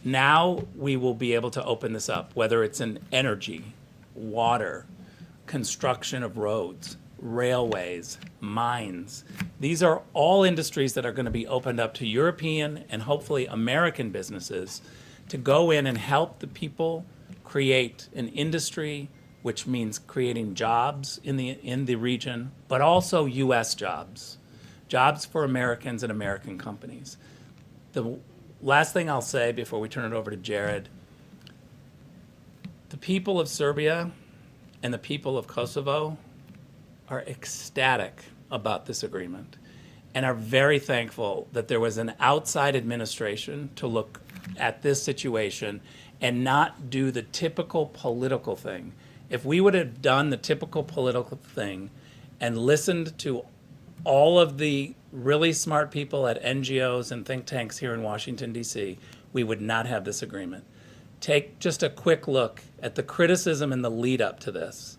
Now we will be able to open this up, whether it's in energy, water, construction of roads, railways, mines. These are all industries that are going to be opened up to European and hopefully American businesses to go in and help the people create an industry, which means creating jobs in the region, but also U.S. jobs for Americans and American companies. The last thing I'll say before we turn it over to Jared, the people of Serbia and the people of Kosovo are ecstatic about this agreement and are very thankful that there was an outside administration to look at this situation and not do the typical political thing. If we would have done the typical political thing and listened to all of the really smart people at NGOs and think tanks here in Washington, D.C., we would not have this agreement. Take just a quick look at the criticism and the lead up to this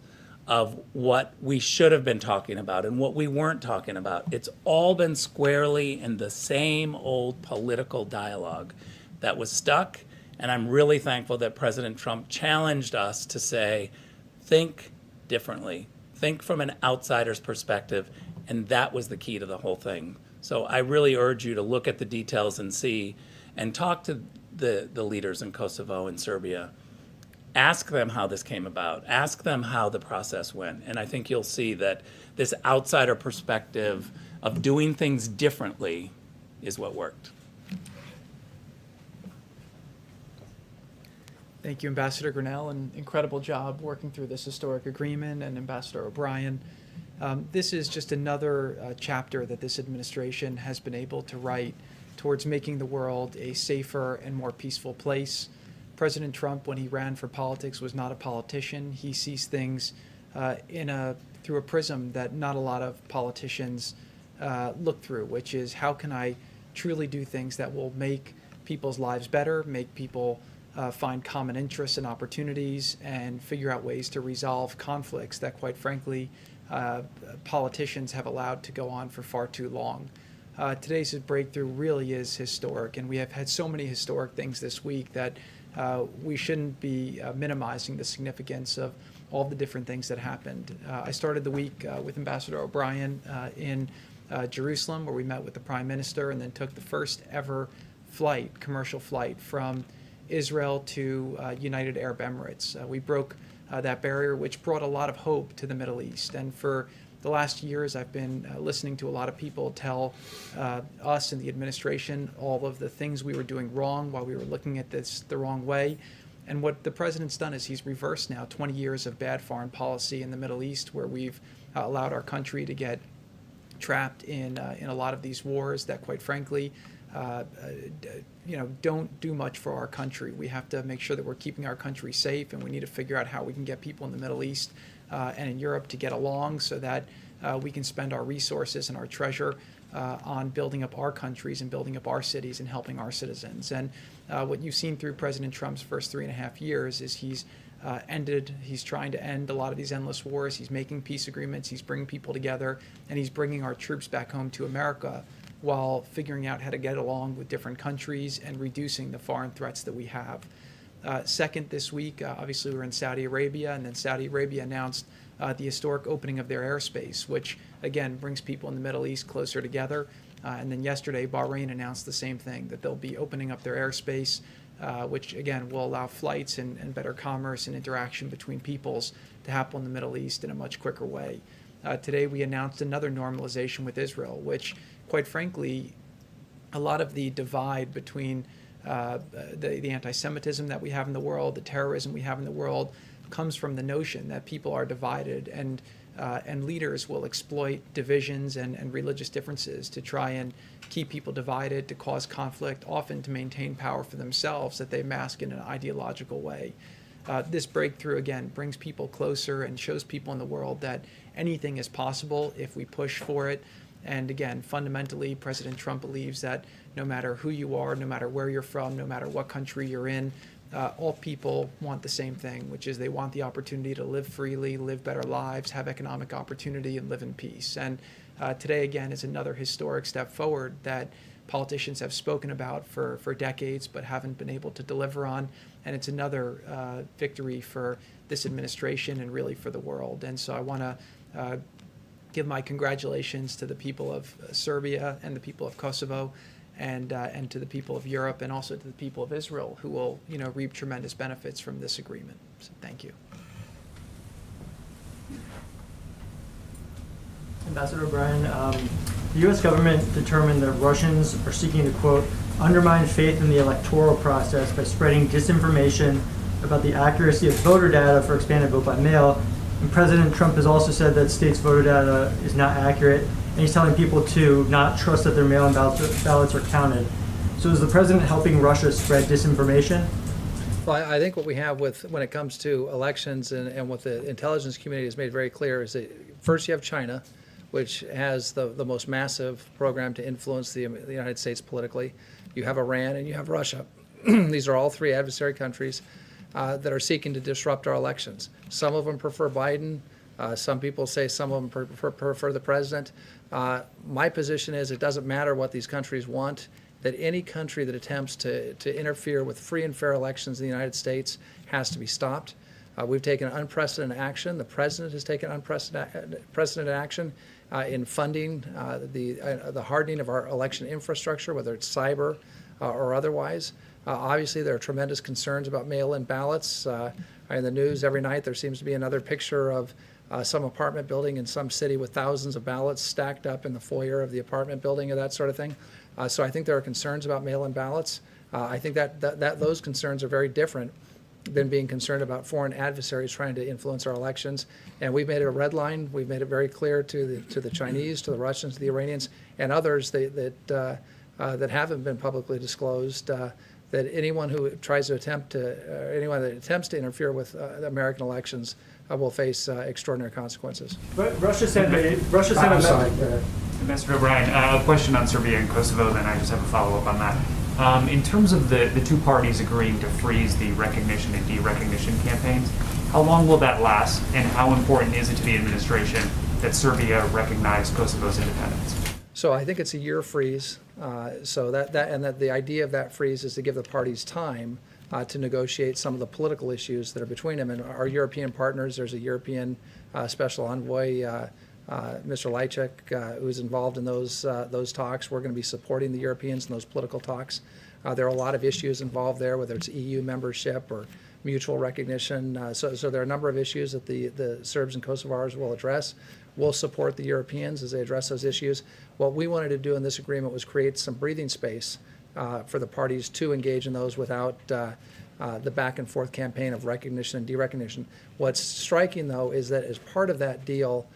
of what we should have been talking about and what we weren't talking about. It's all been squarely in the same old political dialogue that was stuck, and I'm really thankful that President Trump challenged us to say, think differently, think from an outsider's perspective, and that was the key to the whole thing. So I really urge you to look at the details and see, and talk to the leaders in Kosovo and Serbia. Ask them how this came about. Ask them how the process went. And I think you'll see that this outsider perspective of doing things differently is what worked. Thank you, Ambassador Grenell, an incredible job working through this historic agreement, and Ambassador O'Brien. This is just another chapter that this administration has been able to write towards making the world a safer and more peaceful place. President Trump, when he ran for politics, was not a politician. He sees things through a prism that not a lot of politicians look through, which is, how can I truly do things that will make people's lives better, make people find common interests and opportunities, and figure out ways to resolve conflicts that, quite frankly, politicians have allowed to go on for far too long. Today's breakthrough really is historic, and we have had so many historic things this week that we shouldn't be minimizing the significance of all the different things that happened. I started the week with Ambassador O'Brien in Jerusalem, where we met with the Prime Minister, and then took the first ever commercial flight from Israel to United Arab Emirates. We broke that barrier, which brought a lot of hope to the Middle East. And for the last years, I've been listening to a lot of people tell us in the administration all of the things we were doing wrong while we were looking at this the wrong way. And what the president's done is he's reversed now 20 years of bad foreign policy in the Middle East, where we've allowed our country to get trapped in a lot of these wars that, quite frankly, don't do much for our country. We have to make sure that we're keeping our country safe, and we need to figure out how we can get people in the Middle East and in Europe to get along, so that we can spend our resources and our treasure on building up our countries and building up our cities and helping our citizens. And what you've seen through President Trump's first 3.5 years is he's trying to end a lot of these endless wars. He's making peace agreements. He's bringing people together, and he's bringing our troops back home to America, while figuring out how to get along with different countries and reducing the foreign threats that we have. Second, this week, obviously, we were in Saudi Arabia, and then Saudi Arabia announced the historic opening of their airspace, which, again, brings people in the Middle East closer together. And then yesterday, Bahrain announced the same thing, that they'll be opening up their airspace, which, again, will allow flights and better commerce and interaction between peoples to happen in the Middle East in a much quicker way. Today, we announced another normalization with Israel, which, quite frankly, a lot of the divide between the anti-Semitism that we have in the world, the terrorism we have in the world, comes from the notion that people are divided, and leaders will exploit divisions and religious differences to try and keep people divided, to cause conflict, often to maintain power for themselves that they mask in an ideological way. This breakthrough, again, brings people closer and shows people in the world that anything is possible if we push for it. And again, fundamentally, President Trump believes that no matter who you are, no matter where you're from, no matter what country you're in, all people want the same thing, which is they want the opportunity to live freely, live better lives, have economic opportunity, and live in peace. And today, again, is another historic step forward that politicians have spoken about for decades but haven't been able to deliver on. And it's another victory for this administration and really for the world. And so I want to give my congratulations to the people of Serbia and the people of Kosovo, and to the people of Europe, and also to the people of Israel, who will reap tremendous benefits from this agreement. So thank you. Ambassador O'Brien, the U.S. government determined that Russians are seeking to, quote, undermine faith in the electoral process by spreading disinformation about the accuracy of voter data for expanded vote by mail. And President Trump has also said that states' voter data is not accurate, and he's telling people to not trust that their mail-in ballots are counted. So is the president helping Russia spread disinformation? Well, I think what we have when it comes to elections and what the intelligence community has made very clear is that first you have China, which has the most massive program to influence the United States politically. You have Iran and you have Russia. These are all three adversary countries that are seeking to disrupt our elections. Some of them prefer Biden. Some people say some of them prefer the president. My position is it doesn't matter what these countries want, that any country that attempts to interfere with free and fair elections in the United States has to be stopped. We've taken unprecedented action. The president has taken unprecedented action in funding the hardening of our election infrastructure, whether it's cyber or otherwise. Obviously, there are tremendous concerns about mail-in ballots. In the news every night, there seems to be another picture of some apartment building in some city with thousands of ballots stacked up in the foyer of the apartment building or that sort of thing. So I think there are concerns about mail-in ballots. I think that those concerns are very different than being concerned about foreign adversaries trying to influence our elections. And we've made it a red line. We've made it very clear to the Chinese, to the Russians, to the Iranians, and others that haven't been publicly disclosed, that anyone who tries to anyone that attempts to interfere with American elections will face extraordinary consequences. But Russia said I'm sorry. Ambassador O'Brien, a question on Serbia and Kosovo, then I just have a follow-up on that. In terms of the two parties agreeing to freeze the recognition and de-recognition campaigns, how long will that last, and how important is it to the administration that Serbia recognize Kosovo's independence? So I think it's a year freeze. So that the idea of that freeze is to give the parties time to negotiate some of the political issues that are between them. And our European partners, there's a European special envoy, Mr. Lajcek, who's involved in those talks. We're going to be supporting the Europeans in those political talks. There are a lot of issues involved there, whether it's EU membership or mutual recognition. So there are a number of issues that the Serbs and Kosovars will address. We'll support the Europeans as they address those issues. What we wanted to do in this agreement was create some breathing space for the parties to engage in those without the back and forth campaign of recognition and de-recognition. What's striking, though, is that as part of that deal,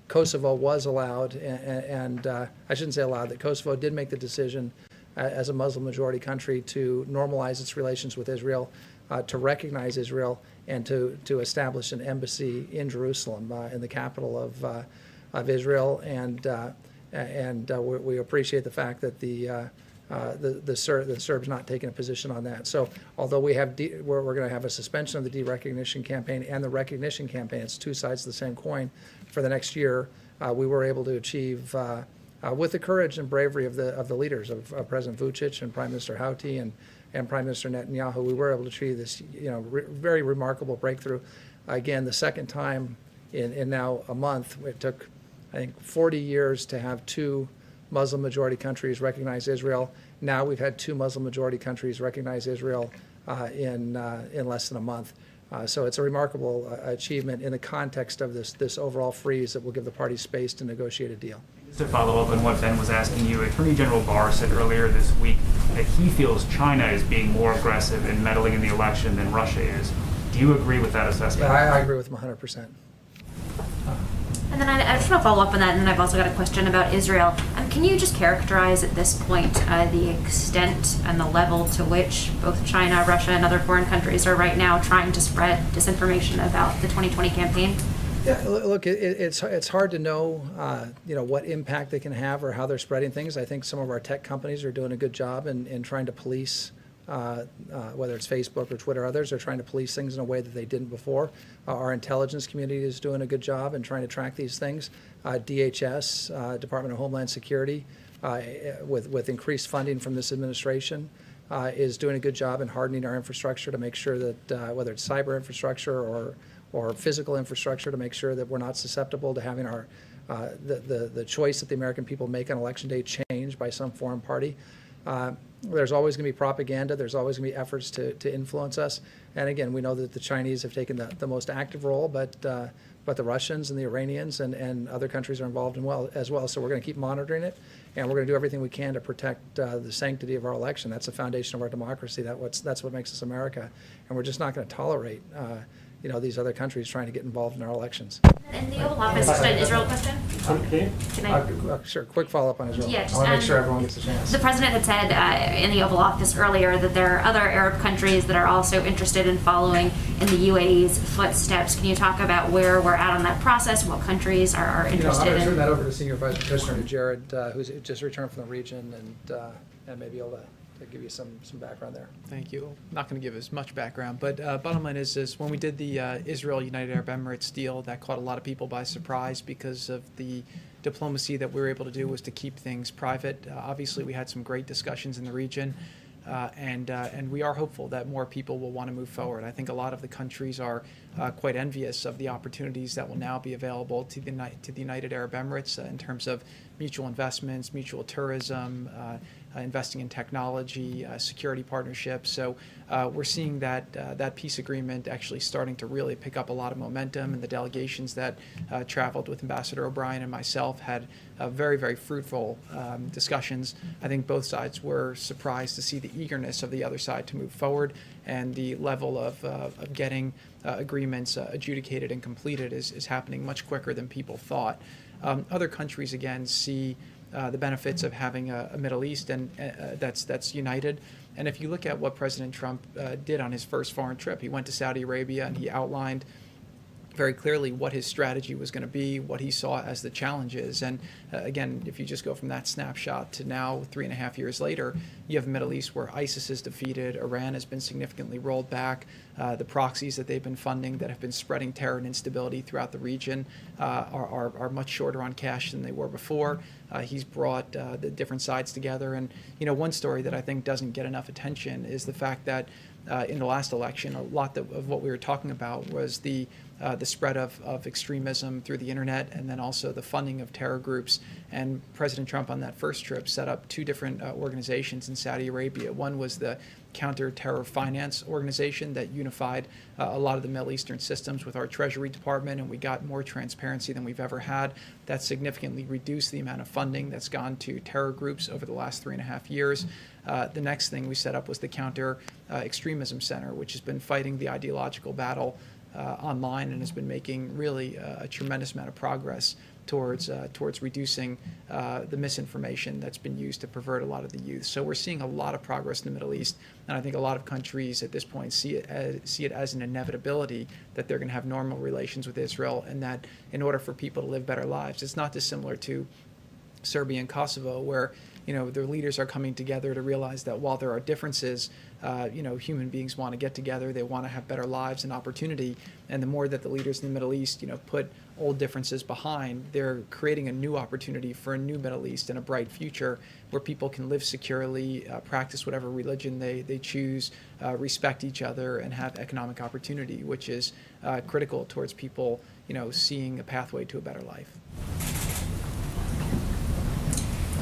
Kosovo was allowed, and I shouldn't say allowed, that Kosovo did make the decision as a Muslim majority country to normalize its relations with Israel, to recognize Israel, and to establish an embassy in Jerusalem, in the capital of Israel. And we appreciate the fact that the Serbs not taking a position on that. So although we're going to have a suspension of the de-recognition campaign and the recognition campaign, it's two sides of the same coin, for the next year, we were able to achieve, with the courage and bravery of the leaders, of President Vučić and Prime Minister Houti and Prime Minister Netanyahu, we were able to achieve this very remarkable breakthrough. Again, the second time in now a month. It took, I think, 40 years to have two Muslim majority countries recognize Israel. Now we've had two Muslim majority countries recognize Israel in less than a month. So it's a remarkable achievement in the context of this overall freeze that will give the parties space to negotiate a deal. Just to follow up on what Ben was asking you, Attorney General Barr said earlier this week that he feels China is being more aggressive in meddling in the election than Russia is. Do you agree with that assessment? Yeah, I agree with him 100%. And then I just want to follow up on that, and then I've also got a question about Israel. Can you just characterize at this point the extent and the level to which both China, Russia, and other foreign countries are right now trying to spread disinformation about the 2020 campaign? Yeah, look, it's hard to know, what impact they can have or how they're spreading things. I think some of our tech companies are doing a good job in trying to police, whether it's Facebook or Twitter, others are trying to police things in a way that they didn't before. Our intelligence community is doing a good job in trying to track these things. DHS, Department of Homeland Security, with increased funding from this administration, is doing a good job in hardening our infrastructure to make sure that whether it's cyber infrastructure or physical infrastructure, to make sure that we're not susceptible to having our the choice that the American people make on Election Day changed by some foreign party. There's always going to be propaganda. There's always going to be efforts to influence us. And again, we know that the Chinese have taken the most active role, but the Russians and the Iranians and other countries are involved as well. So we're going to keep monitoring it, and we're going to do everything we can to protect the sanctity of our election. That's the foundation of our democracy. That's what makes us America, and we're just not going to tolerate these other countries trying to get involved in our elections. In the Oval Office, just an Israel question? Can I? Sure, quick follow-up on Israel. Yeah, just, I want to make sure everyone gets a chance. The president had said in the Oval Office earlier that there are other Arab countries that are also interested in following in the UAE's footsteps. Can you talk about where we're at on that process, what countries are interested I'm going to turn in? that over to Senior Vice President Jared, who's just returned from the region and may be able to give you some background there. Thank you. I'm not going to give as much background, but bottom line is when we did the Israel-United Arab Emirates deal, that caught a lot of people by surprise because of the diplomacy that we were able to do was to keep things private. Obviously, we had some great discussions in the region, and we are hopeful that more people will want to move forward. I think a lot of the countries are quite envious of the opportunities that will now be available to the United Arab Emirates in terms of mutual investments, mutual tourism, investing in technology, security partnerships. So we're seeing that peace agreement actually starting to really pick up a lot of momentum, and the delegations that traveled with Ambassador O'Brien and myself had very, very fruitful discussions. I think both sides were surprised to see the eagerness of the other side to move forward, and the level of getting agreements adjudicated and completed is happening much quicker than people thought. Other countries, again, see the benefits of having a Middle East and that's united. And if you look at what President Trump did on his first foreign trip, he went to Saudi Arabia and he outlined very clearly what his strategy was going to be, what he saw as the challenges. And again, if you just go from that snapshot to now, 3.5 years later, you have a Middle East where ISIS is defeated, Iran has been significantly rolled back, the proxies that they've been funding that have been spreading terror and instability throughout the region are much shorter on cash than they were before. He's brought the different sides together. And one story that I think doesn't get enough attention is the fact that in the last election, a lot of what we were talking about was the spread of extremism through the internet, and then also the funding of terror groups. And President Trump on that first trip set up two different organizations in Saudi Arabia. One was the Counter-Terror Finance Organization that unified a lot of the Middle Eastern systems with our Treasury Department, and we got more transparency than we've ever had. That significantly reduced the amount of funding that's gone to terror groups over the last 3.5 years. The next thing we set up was the Counter Extremism Center, which has been fighting the ideological battle online and has been making really a tremendous amount of progress towards reducing the misinformation that's been used to pervert a lot of the youth. So we're seeing a lot of progress in the Middle East, and I think a lot of countries at this point see it as an inevitability that they're going to have normal relations with Israel, and that in order for people to live better lives, it's not dissimilar to Serbia and Kosovo, where their leaders are coming together to realize that while there are differences, human beings want to get together, they want to have better lives and opportunity, and the more that the leaders in the Middle East, put old differences behind, they're creating a new opportunity for a new Middle East and a bright future where people can live securely, practice whatever religion they choose, respect each other, and have economic opportunity, which is critical towards people, seeing a pathway to a better life.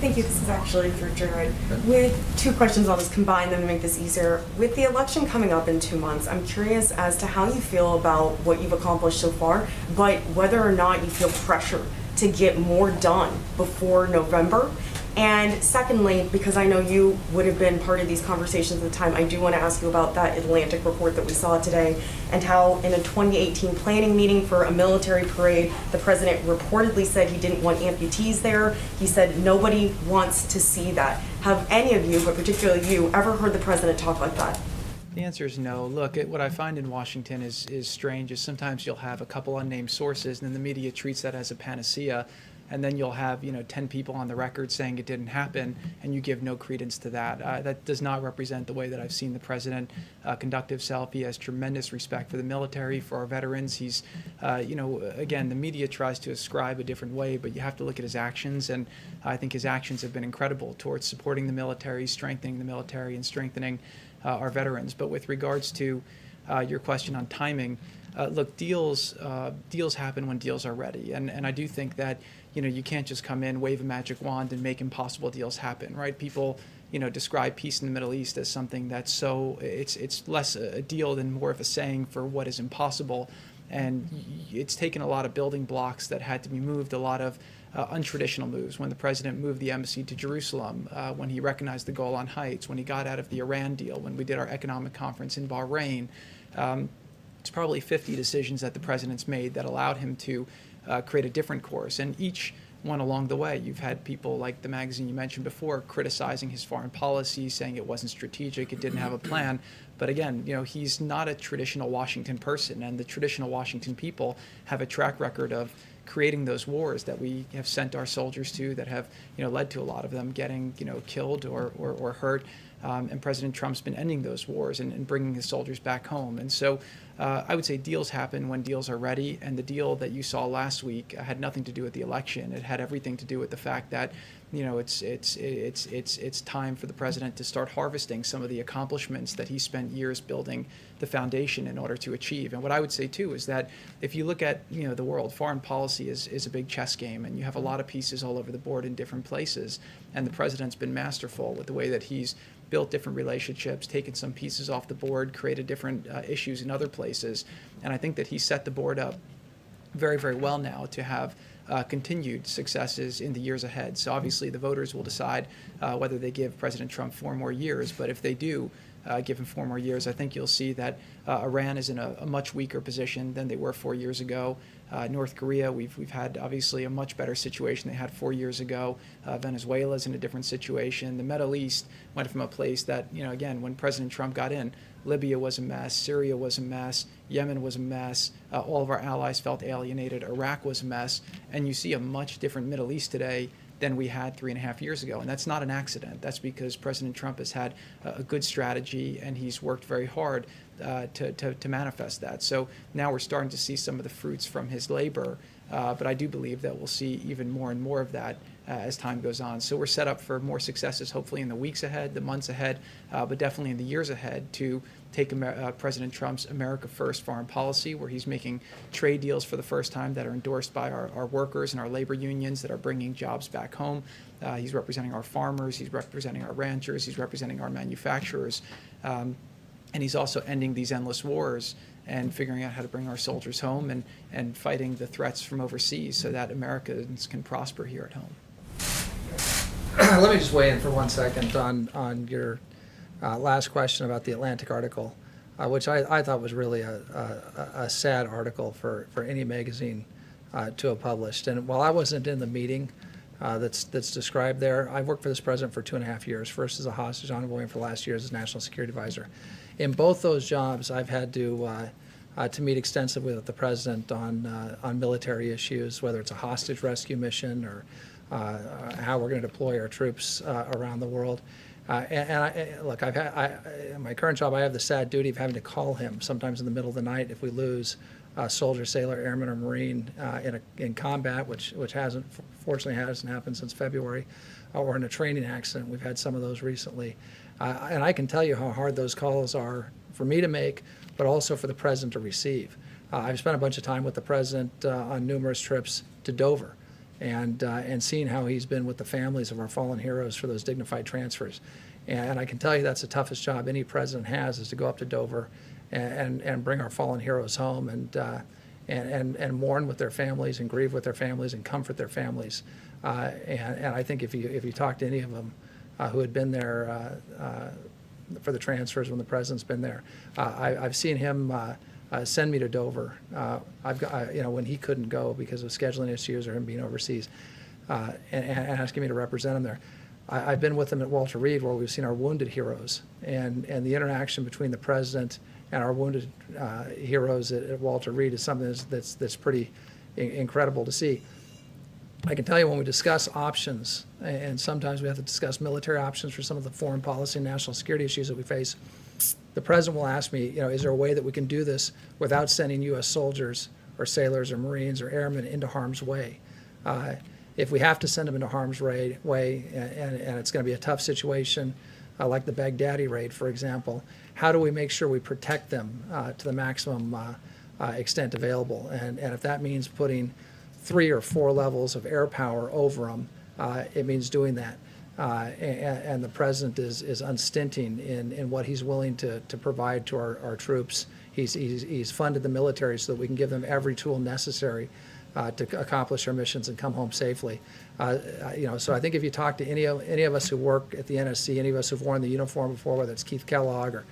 Thank you. This is actually for Jared. With two questions, I'll just combine them to make this easier. With the election coming up in 2 months, I'm curious as to how you feel about what you've accomplished so far, but whether or not you feel pressure to get more done before November. And secondly, because I know you would have been part of these conversations at the time, I do want to ask you about that Atlantic report that we saw today and how in a 2018 planning meeting for a military parade, the president reportedly said he didn't want amputees there. He said nobody wants to see that. Have any of you, but particularly you, ever heard the president talk like that? The answer is no. Look, what I find in Washington is strange is sometimes you'll have a couple unnamed sources and then the media treats that as a panacea. and then you'll have 10 people on the record saying it didn't happen, and you give no credence to that. That does not represent the way that I've seen the president conduct himself. He has tremendous respect for the military, for our veterans. He's, again, the media tries to ascribe a different way, but you have to look at his actions, and I think his actions have been incredible towards supporting the military, strengthening the military, and strengthening our veterans. But with regards to your question on timing, look, deals happen when deals are ready, and I do think that you can't just come in, wave a magic wand, and make impossible deals happen, right? People describe peace in the Middle East as something that's it's less a deal than more of a saying for what is impossible, and it's taken a lot of building blocks that had to be moved, a lot of untraditional moves. When the president moved the embassy to Jerusalem, when he recognized the Golan Heights, when he got out of the Iran deal, when we did our economic conference in Bahrain. It's probably 50 decisions that the president's made that allowed him to create a different course. And each one along the way, you've had people like the magazine you mentioned before criticizing his foreign policy, saying it wasn't strategic, it didn't have a plan. But again, he's not a traditional Washington person, and the traditional Washington people have a track record of creating those wars that we have sent our soldiers to, that have led to a lot of them getting killed or hurt. And President Trump's been ending those wars and bringing his soldiers back home. And so I would say deals happen when deals are ready. And the deal that you saw last week had nothing to do with the election. It had everything to do with the fact that it's time for the president to start harvesting some of the accomplishments that he spent years building the foundation in order to achieve. And what I would say too is that if you look at the world, foreign policy is a big chess game, and you have a lot of pieces all over the board in different places. And the president's been masterful with the way that he's built different relationships, taken some pieces off the board, created different issues in other places. And I think that he set the board up very, very well now to have continued successes in the years ahead. So obviously the voters will decide whether they give President Trump 4 more years. But if they do give him 4 more years, I think you'll see that Iran is in a much weaker position than they were 4 years ago. North Korea, we've had obviously a much better situation they had 4 years ago. Venezuela's in a different situation. The Middle East went from a place that, again, when President Trump got in, Libya was a mess, Syria was a mess, Yemen was a mess, all of our allies felt alienated, Iraq was a mess, and you see a much different Middle East today than we had 3.5 years ago. And that's not an accident. That's because President Trump has had a good strategy, and he's worked very hard to manifest that. So now we're starting to see some of the fruits from his labor, but I do believe that we'll see even more and more of that as time goes on. So we're set up for more successes, hopefully in the weeks ahead, the months ahead, but definitely in the years ahead, to take President Trump's America First foreign policy, where he's making trade deals for the first time that are endorsed by our workers and our labor unions, that are bringing jobs back home. He's representing our farmers, he's representing our ranchers, he's representing our manufacturers, and he's also ending these endless wars and figuring out how to bring our soldiers home and fighting the threats from overseas so that Americans can prosper here at home. Let me just weigh in for 1 second on your last question about the Atlantic article, which I thought was really a sad article for any magazine to have published. And while I wasn't in the meeting that's described there, I've worked for this president for 2.5 years, first as a hostage envoy and for the last year as national security advisor. In both those jobs, I've had to meet extensively with the president on military issues, whether it's a hostage rescue mission or how we're going to deploy our troops around the world. Look, in my current job, I have the sad duty of having to call him sometimes in the middle of the night if we lose a soldier, sailor, airman, or Marine in combat, which fortunately hasn't happened since February, or in a training accident. We've had some of those recently. And I can tell you how hard those calls are for me to make, but also for the president to receive. I've spent a bunch of time with the president on numerous trips to Dover, and seeing how he's been with the families of our fallen heroes for those dignified transfers. And I can tell you that's the toughest job any president has, is to go up to Dover and bring our fallen heroes home and mourn with their families and grieve with their families and comfort their families. And I think if you talk to any of them who had been there for the transfers when the president's been there, I've seen him send me to Dover. I've got, when he couldn't go because of scheduling issues or him being overseas, and asking me to represent him there. I've been with him at Walter Reed, where we've seen our wounded heroes, and the interaction between the president and our wounded heroes at Walter Reed is something that's pretty incredible to see. I can tell you when we discuss options, and sometimes we have to discuss military options for some of the foreign policy and national security issues that we face, the president will ask me, is there a way that we can do this without sending U.S. soldiers or sailors or Marines or airmen into harm's way? If we have to send them into harm's way, and it's going to be a tough situation, like the Baghdadi raid, for example, how do we make sure we protect them to the maximum extent available? And if that means putting 3 or 4 levels of air power over them, it means doing that. And the president is unstinting in what he's willing to provide to our troops. He's funded the military so that we can give them every tool necessary to accomplish our missions and come home safely. So I think if you talk to any of us who work at the NSC, any of us who've worn the uniform before, whether it's Keith Kellogg or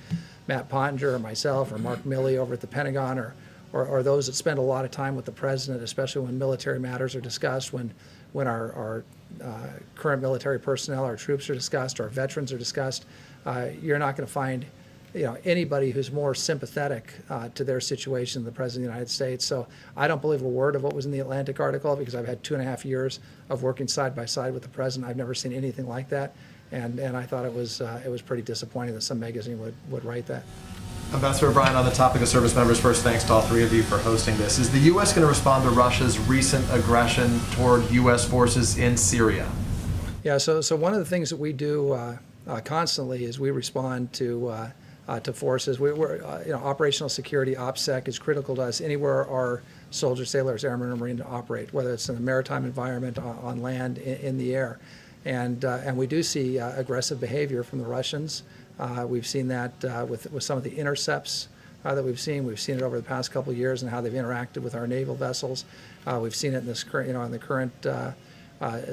Matt Pottinger or myself or Mark Milley over at the Pentagon or those that spend a lot of time with the president, especially when military matters are discussed, when our current military personnel, our troops are discussed, our veterans are discussed, you're not going to find anybody who's more sympathetic to their situation than the President of the United States. So I don't believe a word of what was in the Atlantic article because I've had 2.5 years of working side by side with the President. I've never seen anything like that, and I thought it was pretty disappointing that some magazine would write that. Ambassador O'Brien, on the topic of service members, first thanks to all 3 of you for hosting this. Is the U.S. going to respond to Russia's recent aggression toward U.S. forces in Syria? Yeah, so one of the things that we do constantly is we respond to forces. We're operational security, OPSEC, is critical to us anywhere our soldiers, sailors, airmen, or Marine operate, whether it's in a maritime environment, on land, in the air. And we do see aggressive behavior from the Russians. We've seen that with some of the intercepts that we've seen. We've seen it over the past couple of years and how they've interacted with our naval vessels. We've seen it in this current, in the current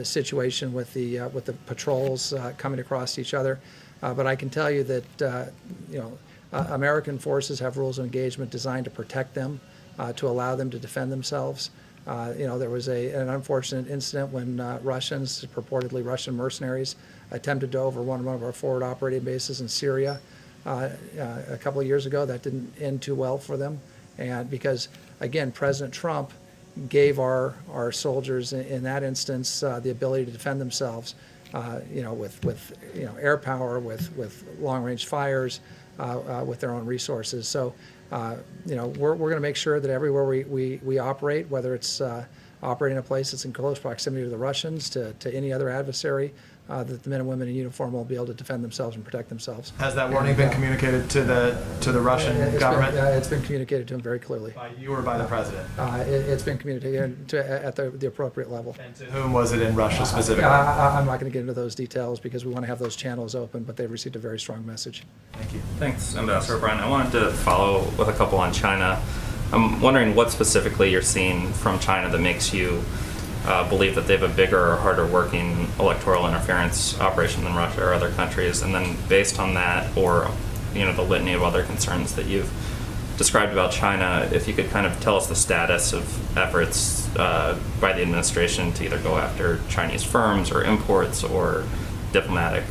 situation with the patrols coming across each other. But I can tell you that American forces have rules of engagement designed to protect them, to allow them to defend themselves. There was an unfortunate incident when Russians, purportedly Russian mercenaries, attempted to overrun one of our forward operating bases in Syria a couple of years ago. That didn't end too well for them, and because again, President Trump gave our soldiers in that instance the ability to defend themselves, with air power, with long-range fires, with their own resources. So, we're going to make sure that everywhere we operate, whether it's operating a place that's in close proximity to the Russians, to any other adversary, that the men and women in uniform will be able to defend themselves and protect themselves. Has that warning been communicated to the Russian government? It's been communicated to them very clearly. By you or by the president? It's been communicated at the appropriate level. And to whom was it in Russia specifically? I'm not going to get into those details because we want to have those channels open, but they've received a very strong message. Thank you. Thanks, Ambassador O'Brien. I wanted to follow with a couple on China. I'm wondering what specifically you're seeing from China that makes you believe that they have a bigger or harder working electoral interference operation than Russia or other countries, and then based on that, or the litany of other concerns that you've described about China, if you could kind of tell us the status of efforts by the administration to either go after Chinese firms or imports or diplomatic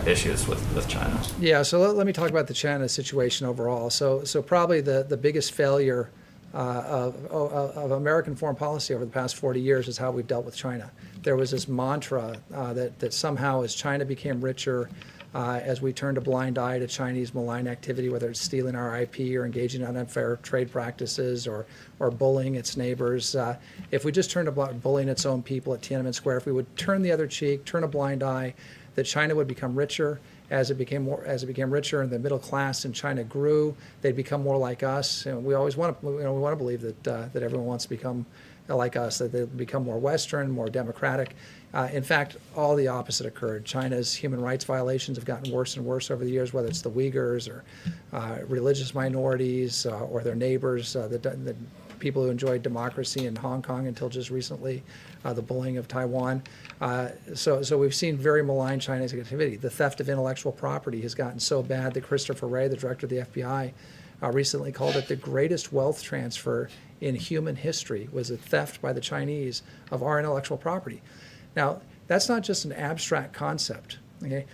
issues with China. Yeah, so let me talk about the China situation overall. So probably the biggest failure of American foreign policy over the past 40 years is how we've dealt with China. There was this mantra that somehow as China became richer, as we turned a blind eye to Chinese malign activity, whether it's stealing our IP or engaging in unfair trade practices or bullying its neighbors, if we just turned about bullying its own people at Tiananmen Square, if we would turn the other cheek, turn a blind eye, that China would become richer. As it became richer and the middle class in China grew, they'd become more like us. We always want to believe that everyone wants to become like us, that they become more Western, more democratic. In fact, all the opposite occurred. China's human rights violations have gotten worse and worse over the years, whether it's the Uyghurs or religious minorities or their neighbors, the people who enjoyed democracy in Hong Kong until just recently, the bullying of Taiwan. So we've seen very malign Chinese activity. The theft of intellectual property has gotten so bad that Christopher Wray, the director of the FBI, recently called it the greatest wealth transfer in human history, was a theft by the Chinese of our intellectual property. Now, that's not just an abstract concept. Okay?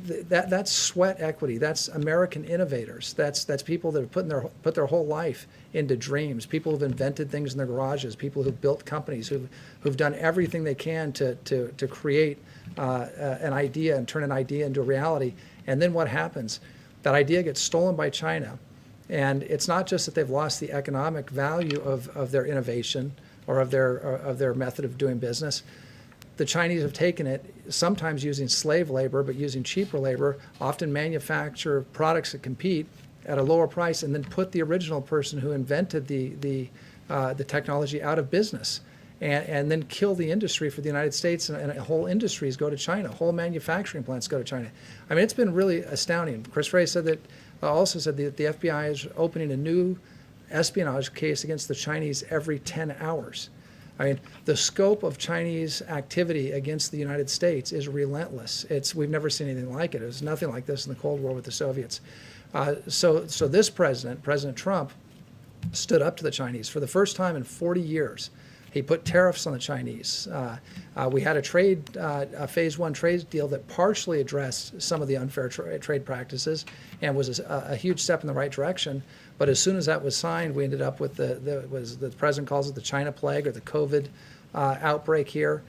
that's sweat equity. That's American innovators. That's people that have put their whole life into dreams. People who've invented things in their garages. People who've built companies. Who've done everything they can to create an idea and turn an idea into a reality. And then what happens? That idea gets stolen by China, and it's not just that they've lost the economic value of their innovation or of their method of doing business. The Chinese have taken it, sometimes using slave labor, but using cheaper labor, often manufacture products that compete at a lower price, and then put the original person who invented the technology out of business, and then kill the industry for the United States, and whole industries go to China, whole manufacturing plants go to China. I mean, it's been really astounding. Chris Wray said that, also said that the FBI is opening a new espionage case against the Chinese every 10 hours. I mean, the scope of Chinese activity against the United States is relentless. We've never seen anything like it. It was nothing like this in the Cold War with the Soviets. So this president, President Trump, stood up to the Chinese for the first time in 40 years. He put tariffs on the Chinese. We had a phase one trade deal that partially addressed some of the unfair trade practices and was a huge step in the right direction. But as soon as that was signed, we ended up with the president calls it the China plague, or the COVID outbreak here,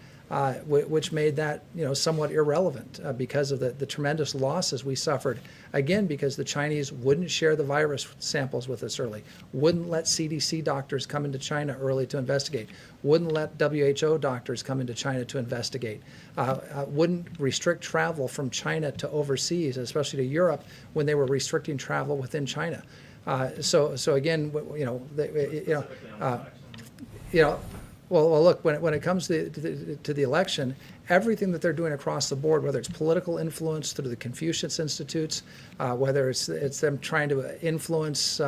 which made that somewhat irrelevant because of the tremendous losses we suffered. Again, because the Chinese wouldn't share the virus samples with us early, wouldn't let CDC doctors come into China early to investigate, wouldn't let WHO doctors come into China to investigate, wouldn't restrict travel from China to overseas, especially to Europe, when they were restricting travel within China. So again, well, look, when it comes to the election, everything that they're doing across the board, whether it's political influence through the Confucius Institutes, whether it's them trying to influence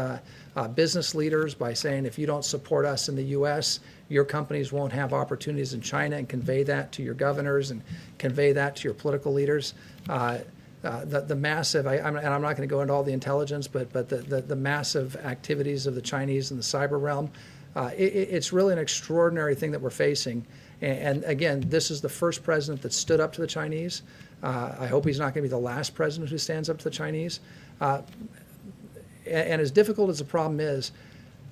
business leaders by saying, if you don't support us in the U.S., your companies won't have opportunities in China, and convey that to your governors and convey that to your political leaders. The massive, and I'm not going to go into all the intelligence, but the massive activities of the Chinese in the cyber realm, it's really an extraordinary thing that we're facing. And again, this is the first president that stood up to the Chinese. I hope he's not going to be the last president who stands up to the Chinese. And as difficult as the problem is,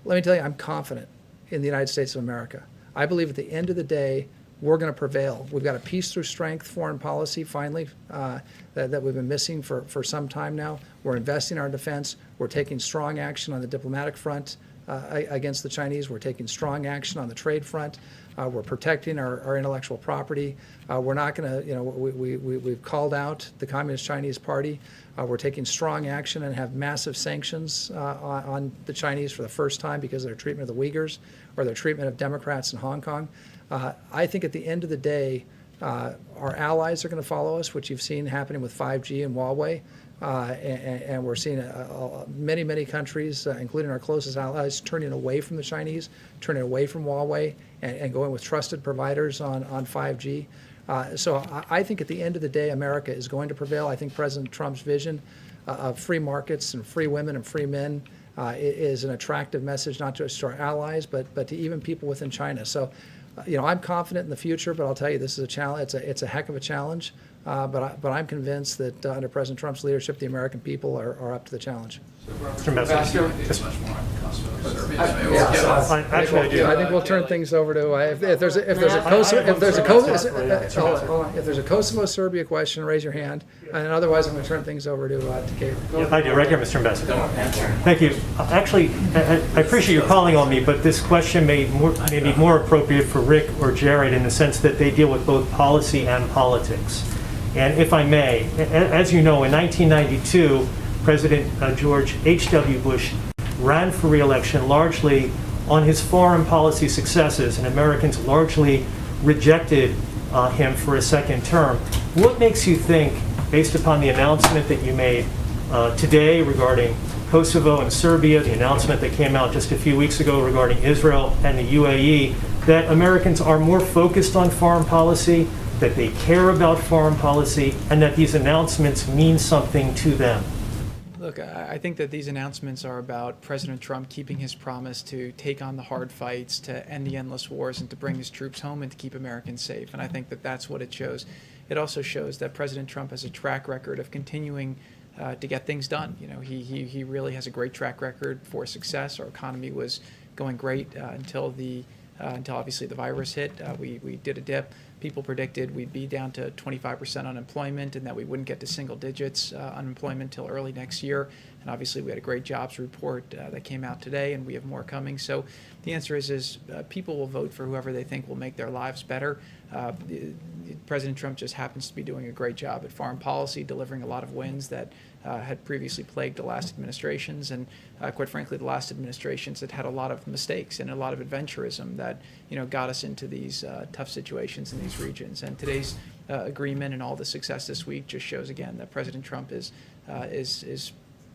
let me tell you, I'm confident in the United States of America. I believe at the end of the day, we're going to prevail. We've got a peace through strength foreign policy, finally, that we've been missing for some time now. We're investing in our defense. We're taking strong action on the diplomatic front against the Chinese. We're taking strong action on the trade front. We're protecting our intellectual property. We're not going to, we've called out the Communist Chinese Party. We're taking strong action and have massive sanctions on the Chinese for the first time because of their treatment of the Uyghurs or their treatment of Democrats in Hong Kong. I think at the end of the day, our allies are going to follow us, which you've seen happening with 5G and Huawei. And we're seeing many, many countries, including our closest allies, turning away from the Chinese, turning away from Huawei, and going with trusted providers on 5G. So I think at the end of the day, America is going to prevail. I think President Trump's vision of free markets and free women and free men is an attractive message, not just to our allies, but to even people within China. So, I'm confident in the future, but I'll tell you, this is a challenge. It's a heck of a challenge. But I'm convinced that under President Trump's leadership, the American people are up to the challenge. Mr. Ambassador. I think we'll turn things over to if there's a Kosovo-Serbia question, raise your hand, and otherwise I'm going to turn things over to Kayleigh. I do, right here, Mr. Ambassador. Thank you. Actually, I appreciate you calling on me, but this question may be more appropriate for Rick or Jared in the sense that they deal with both policy and politics. And if I may, as you know, in 1992, President George H.W. Bush ran for re-election largely on his foreign policy successes, and Americans largely rejected him for a second term. What makes you think, based upon the announcement that you made today regarding Kosovo and Serbia, the announcement that came out just a few weeks ago regarding Israel and the UAE, that Americans are more focused on foreign policy, that they care about foreign policy, and that these announcements mean something to them? Look, I think that these announcements are about President Trump keeping his promise to take on the hard fights, to end the endless wars, and to bring his troops home and to keep Americans safe. And I think that that's what it shows. it also shows that President Trump has a track record of continuing to get things done. You know, he really has a great track record for success. Our economy was going great until obviously the virus hit. We did a dip. People predicted we'd be down to 25% unemployment and that we wouldn't get to single digits unemployment till early next year. And obviously we had a great jobs report that came out today, and we have more coming. So the answer is people will vote for whoever they think will make their lives better. President Trump just happens to be doing a great job at foreign policy, delivering a lot of wins that had previously plagued the last administrations, and quite frankly, the last administrations that had a lot of mistakes and a lot of adventurism that got us into these tough situations in these regions. And today's agreement and all the success this week just shows again that President Trump is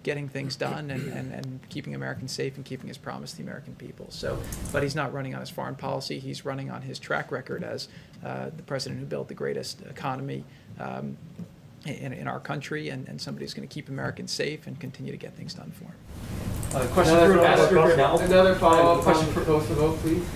getting things done and keeping Americans safe and keeping his promise to the American people. So, but he's not running on his foreign policy. He's running on his track record as the president who built the greatest economy in our country, and somebody who's going to keep Americans safe and continue to get things done for him. Question for Ambassador Grenell. Another follow-up question for Kosovo, please.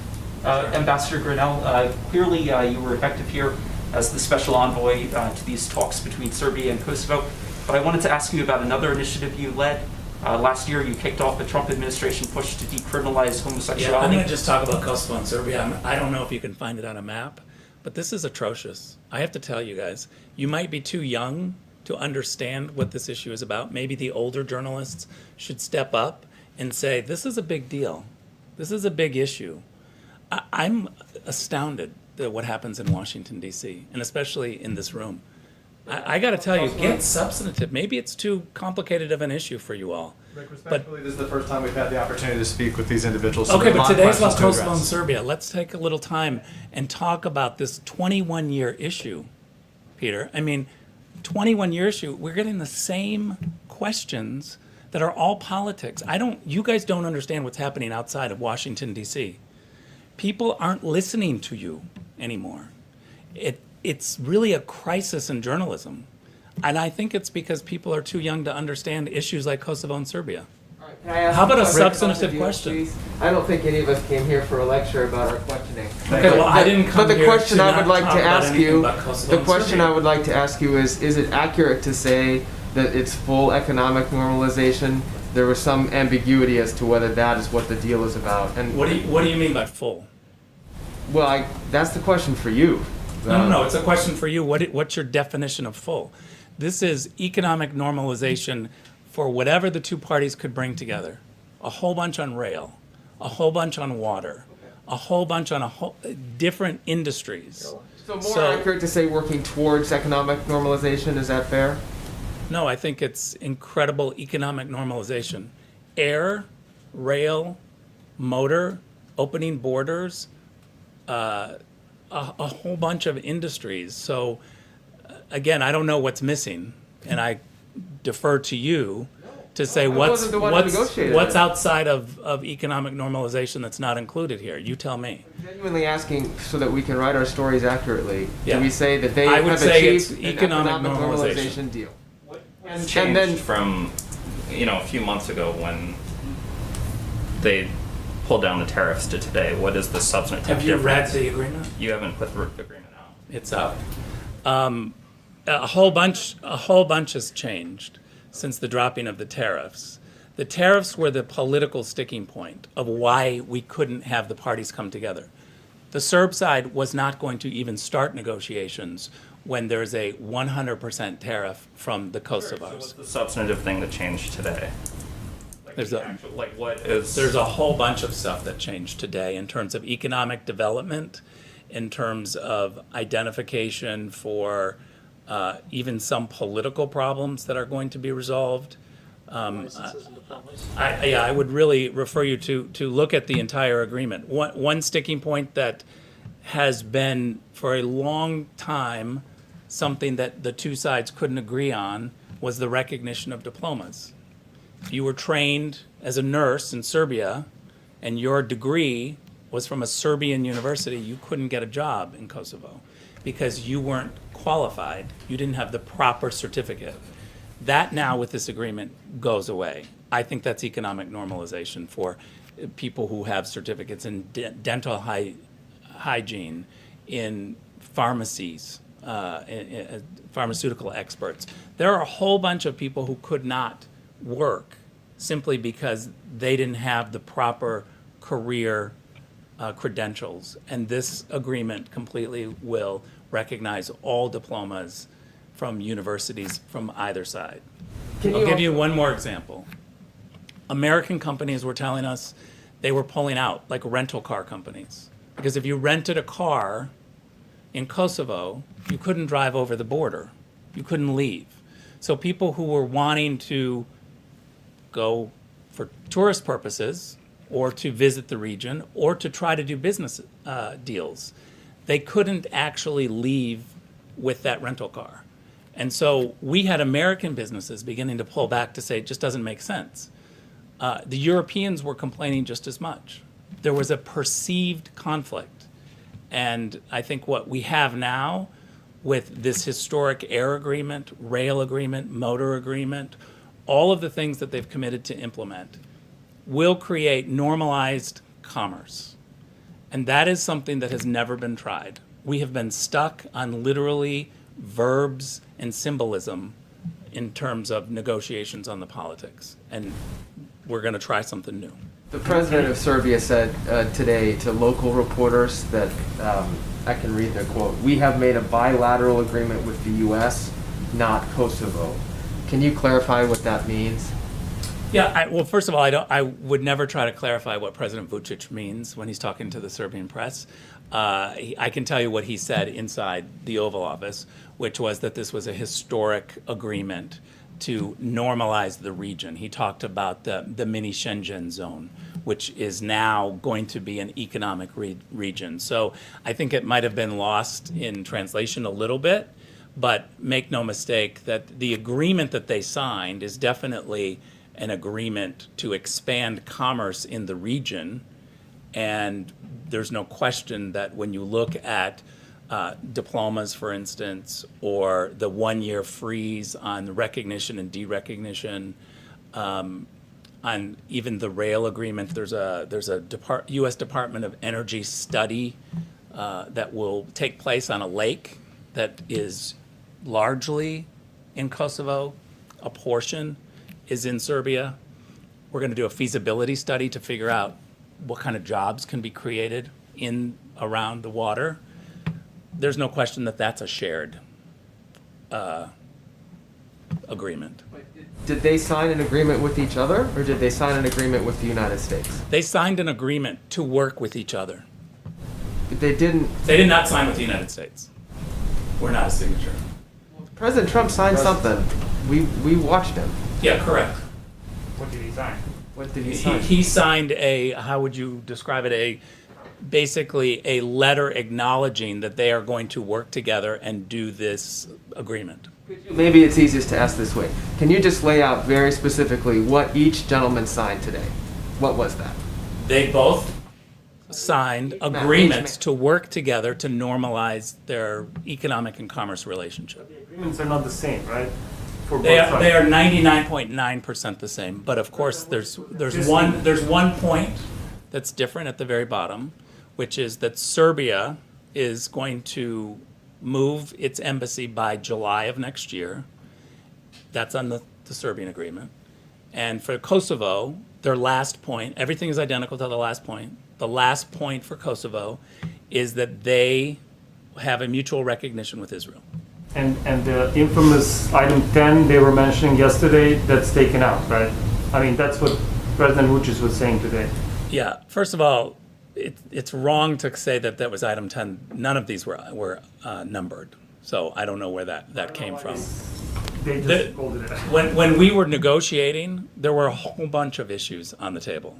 Ambassador Grenell, clearly you were effective here as the special envoy to these talks between Serbia and Kosovo. But I wanted to ask you about another initiative you led. Last year, you kicked off the Trump administration push to decriminalize homosexuality. Yeah, I'm going to just talk about Kosovo and Serbia. I don't know if you can find it on a map, but this is atrocious. I have to tell you guys, you might be too young to understand what this issue is about. Maybe the older journalists should step up and say, this is a big deal. This is a big issue. I'm astounded at what happens in Washington, D.C., and especially in this room. I got to tell you, get substantive. Maybe it's too complicated of an issue for you all. Rick, respectfully, this is the first time we've had the opportunity to speak with these individuals. Okay, but today's about questions to Kosovo and address. Serbia. Let's take a little time and talk about this 21-year issue, Peter. I mean, 21-year issue. We're getting the same questions that are all politics. You guys don't understand what's happening outside of Washington, D.C. People aren't listening to you anymore. It's really a crisis in journalism. And I think it's because people are too young to understand issues like Kosovo and Serbia. Can I ask How about a Rick substantive Constantine, question? please? I don't think any of us came here for a lecture about our questioning. Okay, well, I didn't come But the here question to I not would like talk to about ask anything you, about Kosovo the and question Serbia. I would like to ask you is it accurate to say that it's full economic normalization? There was some ambiguity as to whether that is what the deal is about. And What do you mean by full? well, that's the question for you. No, it's a question for you. What's your definition of full? This is economic normalization for whatever the two parties could bring together. A whole bunch on rail, a whole bunch on water, a whole bunch on different industries. So more accurate to say working towards economic normalization, is that fair? No, I think it's incredible economic normalization. Air, rail, motor, opening borders, a whole bunch of industries. So, again, I don't know what's missing, and I defer to you to say wasn't the one who negotiated what's it. outside of economic normalization that's not included here. You tell me. Genuinely asking so that we can write our stories accurately. Yeah. Do we say that they I would have say achieved it's an economic normalization deal? What's And changed then- from, a few months ago when they pulled down the tariffs to today? What is the substantive Have you read difference? the agreement? You haven't put the agreement out. It's out. A whole bunch has changed since the dropping of the tariffs. The tariffs were the political sticking point of why we couldn't have the parties come together. The Serb side was not going to even start negotiations when there's a 100% tariff from the So what's Kosovars. the substantive thing that changed today? There's a What is? There's a whole bunch of stuff that changed today in terms of economic development, in terms of identification for even some political problems that are going to be resolved. I would really refer you to look at the entire agreement. One sticking point that has been for a long time something that the two sides couldn't agree on was the recognition of diplomas. If you were trained as a nurse in Serbia and your degree was from a Serbian university, you couldn't get a job in Kosovo because you weren't qualified. You didn't have the proper certificate. That now with this agreement goes away. I think that's economic normalization for people who have certificates in dental hygiene, in pharmacies, pharmaceutical experts. There are a whole bunch of people who could not work simply because they didn't have the proper career credentials. And this agreement completely will recognize all diplomas from universities from either side. I'll give you one more example. American companies were telling us they were pulling out, like rental car companies. Because if you rented a car in Kosovo, you couldn't drive over the border. You couldn't leave. So people who were wanting to go for tourist purposes or to visit the region or to try to do business deals, they couldn't actually leave with that rental car. And so we had American businesses beginning to pull back to say it just doesn't make sense. The Europeans were complaining just as much. There was a perceived conflict. And I think what we have now with this historic air agreement, rail agreement, motor agreement, all of the things that they've committed to implement will create normalized commerce. And that is something that has never been tried. We have been stuck on literally verbs and symbolism in terms of negotiations on the politics. And we're going to try something new. The president of Serbia said today to local reporters that, I can read the quote, "We have made a bilateral agreement with the U.S., not Kosovo." Can you clarify what that means? Yeah, well, first of all, I would never try to clarify what President Vučić means when he's talking to the Serbian press. I can tell you what he said inside the Oval Office, which was that this was a historic agreement to normalize the region. He talked about the mini Schengen zone, which is now going to be an economic region. So I think it might have been lost in translation a little bit, but make no mistake that the agreement that they signed is definitely an agreement to expand commerce in the region. And there's no question that when you look at diplomas, for instance, or the one-year freeze on the recognition and derecognition, on even the rail agreement, there's a U.S. Department of Energy study that will take place on a lake that is largely in Kosovo. A portion is in Serbia. We're going to do a feasibility study to figure out what kind of jobs can be created in around the water. There's no question that that's a shared agreement. Did they sign an agreement with each other, or did they sign an agreement with the United States? They signed an agreement to work with each other. They didn't. They did not sign with the United States. We're not a signature. President Trump signed something. We watched him. Yeah, correct. What did he sign? What did he sign? He signed a, how would you describe it, basically a letter acknowledging that they are going to work together and do this agreement. Maybe it's easiest to ask this way. Can you just lay out very specifically what each gentleman signed today? What was that? They both signed agreements to work together to normalize their economic and commerce relationship. The agreements are not the same, right? For They both are sides. 99.9% the same, but of course there's one point that's different at the very bottom, which is that Serbia is going to move its embassy by July of next year. That's on the Serbian agreement. And for Kosovo, their last point, everything is identical to the last point. The last point for Kosovo is that they have a mutual recognition with Israel. And the infamous item 10 they were mentioning yesterday, that's taken out, right? I mean, that's what President Vučić was saying today. Yeah, first of all, it's wrong to say that that was item 10. None of these were numbered. So I don't know where that came from. They just called it out. When we were negotiating, there were a whole bunch of issues on the table.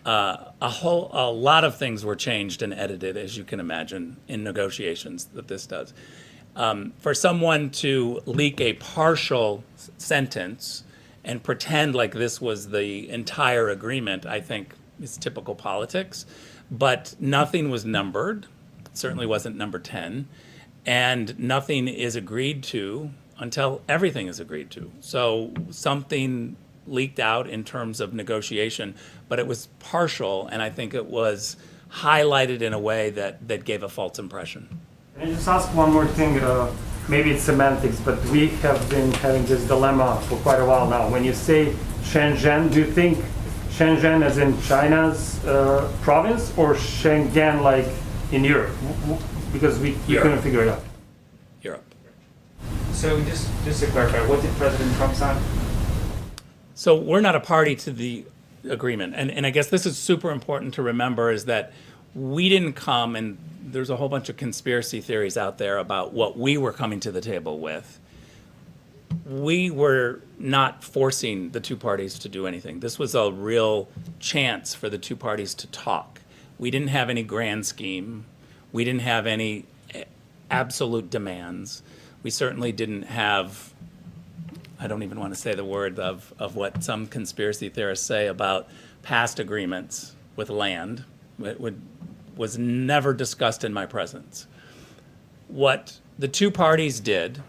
A lot of things were changed and edited, as you can imagine, in negotiations that this does. For someone to leak a partial sentence and pretend like this was the entire agreement, I think is typical politics. But nothing was numbered, certainly wasn't number 10, and nothing is agreed to until everything is agreed to. So something leaked out in terms of negotiation, but it was partial, and I think it was highlighted in a way that gave a false impression. Can I just ask one more thing? Maybe it's semantics, but we have been having this dilemma for quite a while now. When you say Shenzhen, do you think Shenzhen as in China's province, or Schengen like in Europe? Because we couldn't figure it out. Europe. So just to clarify, what did President Trump sign? So we're not a party to the agreement. And I guess this is super important to remember is that we didn't come, and there's a whole bunch of conspiracy theories out there about what we were coming to the table with. We were not forcing the two parties to do anything. This was a real chance for the two parties to talk. We didn't have any grand scheme. We didn't have any absolute demands. We certainly didn't have, I don't even want to say the word of what some conspiracy theorists say about past agreements with land. It was never discussed in my presence. What the two parties did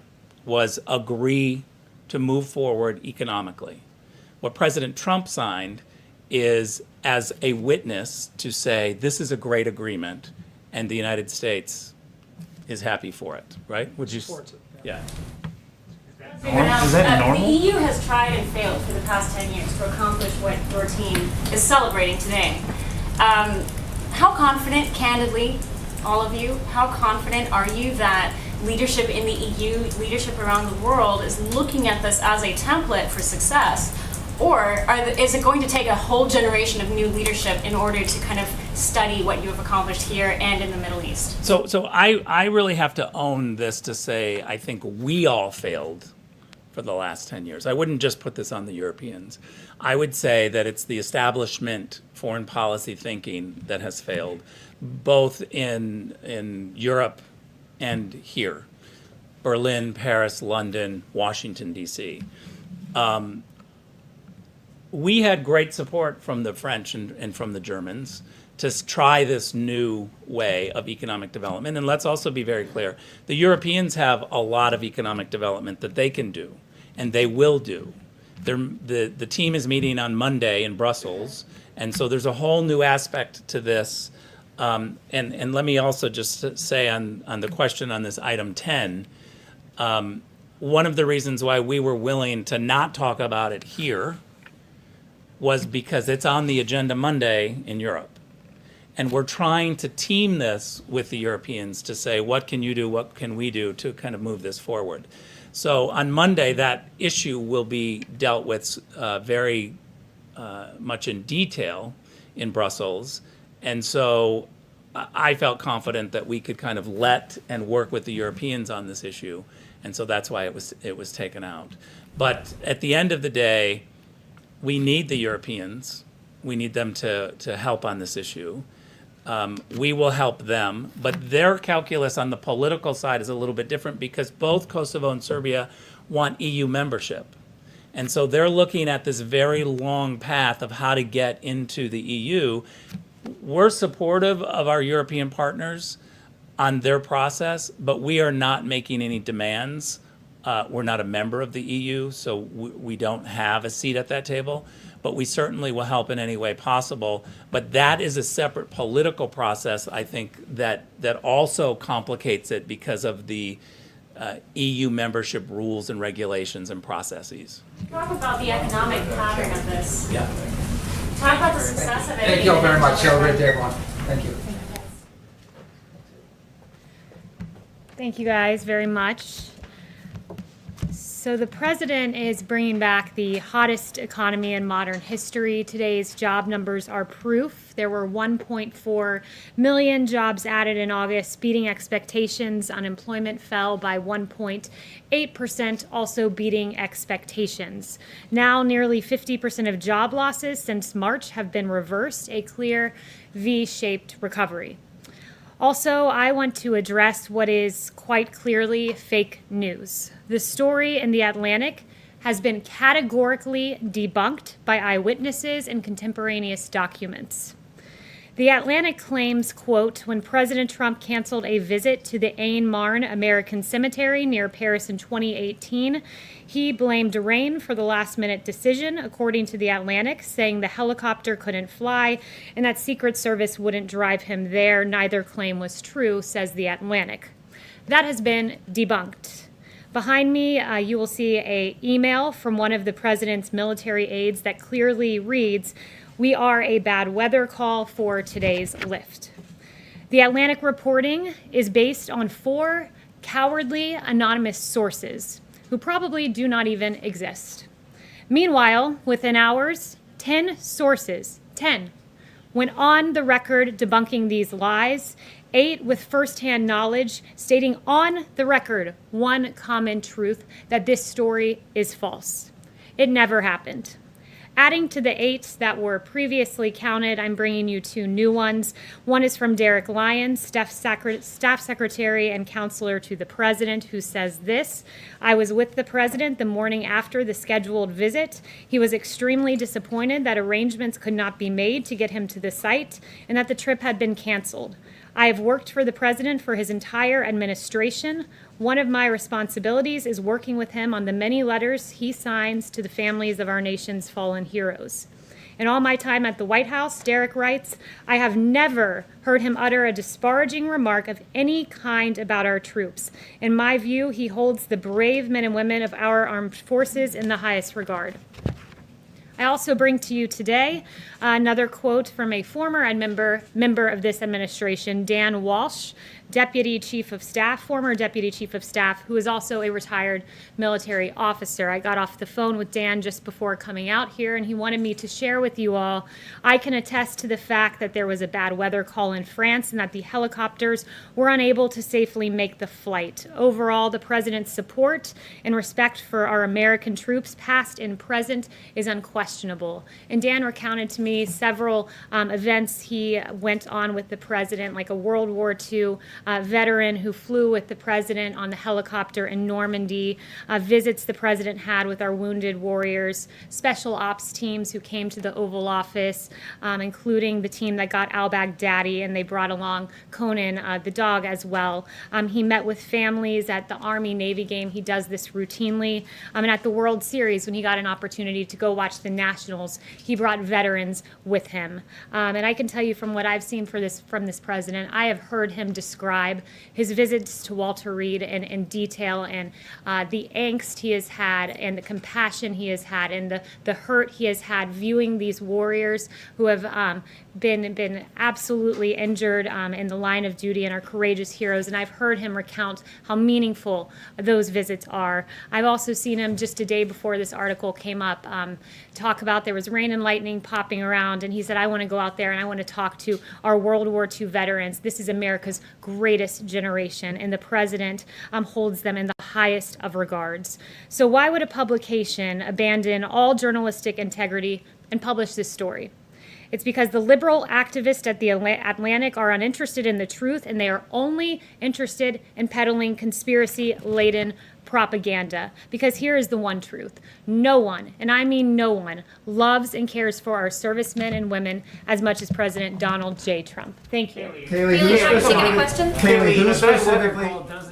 was agree to move forward economically. What President Trump signed is as a witness to say this is a great agreement and the United States is happy for it, right? Would you? Supports it, Yeah. Is that normal? The EU has tried and failed for the past 10 years to accomplish what your team is celebrating today. How confident, candidly, all of you, how confident are you that leadership in the EU, leadership around the world is looking at this as a template for success? Or is it going to take a whole generation of new leadership in order to kind of study what you have accomplished here and in the Middle East? So I really have to own this to say I think we all failed for the last 10 years. I wouldn't just put this on the Europeans. I would say that it's the establishment foreign policy thinking that has failed, both in Europe and here, Berlin, Paris, London, Washington, D.C. We had great support from the French and from the Germans to try this new way of economic development. And let's also be very clear, the Europeans have a lot of economic development that they can do, and they will do. The team is meeting on Monday in Brussels, and so there's a whole new aspect to this. And let me also just say on the question on this item 10, one of the reasons why we were willing to not talk about it here was because it's on the agenda Monday in Europe. And we're trying to team this with the Europeans to say, what can you do, what can we do to kind of move this forward? So on Monday, that issue will be dealt with very much in detail in Brussels. And so I felt confident that we could kind of let and work with the Europeans on this issue. And so that's why it was taken out. But at the end of the day, we need the Europeans. We need them to help on this issue. We will help them, but their calculus on the political side is a little bit different because both Kosovo and Serbia want EU membership. And so they're looking at this very long path of how to get into the EU. We're supportive of our European partners on their process, but we are not making any demands. We're not a member of the EU, so we don't have a seat at that table, but we certainly will help in any way possible. But that is a separate political process, I think, that also complicates it because of the EU membership rules and regulations and processes. Talk about the economic pattern of this. Yeah. Talk about the success of it. Thank you all very much. Have a great day, everyone. Thank you. Thank you guys very much. So the president is bringing back the hottest economy in modern history. Today's job numbers are proof. There were 1.4 million jobs added in August, beating expectations. Unemployment fell by 1.8%, also beating expectations. Now nearly 50% of job losses since March have been reversed, a clear V-shaped recovery. Also, I want to address what is quite clearly fake news. The story in The Atlantic has been categorically debunked by eyewitnesses and contemporaneous documents. The Atlantic claims, quote, when President Trump canceled a visit to the Aisne-Marne American Cemetery near Paris in 2018, he blamed rain for the last-minute decision, according to The Atlantic, saying the helicopter couldn't fly and that Secret Service wouldn't drive him there. Neither claim was true, says The Atlantic. That has been debunked. Behind me, you will see an email from one of the president's military aides that clearly reads, "We are a bad weather call for today's lift." The Atlantic reporting is based on 4 cowardly anonymous sources who probably do not even exist. Meanwhile, within hours, 10 sources, 10, went on the record debunking these lies, 8 with firsthand knowledge, stating on the record one common truth, that this story is false. It never happened. Adding to the 8 that were previously counted, I'm bringing you 2 new ones. One is from Derek Lyons, Staff Secretary and Counselor to the President, who says this: "I was with the President the morning after the scheduled visit. He was extremely disappointed that arrangements could not be made to get him to the site and that the trip had been canceled. I have worked for the President for his entire administration. One of my responsibilities is working with him on the many letters he signs to the families of our nation's fallen heroes." In all my time at the White House, Derek writes, "I have never heard him utter a disparaging remark of any kind about our troops. In my view, he holds the brave men and women of our armed forces in the highest regard." I also bring to you today another quote from a former member of this administration, Dan Walsh, Deputy Chief of Staff, former Deputy Chief of Staff, who is also a retired military officer. I got off the phone with Dan just before coming out here, and he wanted me to share with you all, "I can attest to the fact that there was a bad weather call in France and that the helicopters were unable to safely make the flight. Overall, the President's support and respect for our American troops, past and present, is unquestionable." And Dan recounted to me several events he went on with the President, like a World War II veteran who flew with the President on the helicopter in Normandy, visits the President had with our wounded warriors, special ops teams who came to the Oval Office, including the team that got al-Baghdadi, and they brought along Conan, the dog, as well. He met with families at the Army-Navy game. He does this routinely. And at the World Series, when he got an opportunity to go watch the Nationals, he brought veterans with him. And I can tell you from what I've seen from this President, I have heard him describe his visits to Walter Reed in detail, and the angst he has had and the compassion he has had and the hurt he has had viewing these warriors who have been absolutely injured in the line of duty and are courageous heroes. And I've heard him recount how meaningful those visits are. I've also seen him just a day before this article came up talk about there was rain and lightning popping around, and he said, "I want to go out there and I want to talk to our World War II veterans. This is America's greatest generation," and the President holds them in the highest of regards. So why would a publication abandon all journalistic integrity and publish this story? It's because the liberal activists at the Atlantic are uninterested in the truth, and they are only interested in peddling conspiracy-laden propaganda. Because here is the one truth: no one, and I mean no one, loves and cares for our servicemen and women as much as President Donald J. Trump. Thank you. Kayleigh, Kayleigh, should I take any questions? Kayleigh, who The bad weather specifically? call does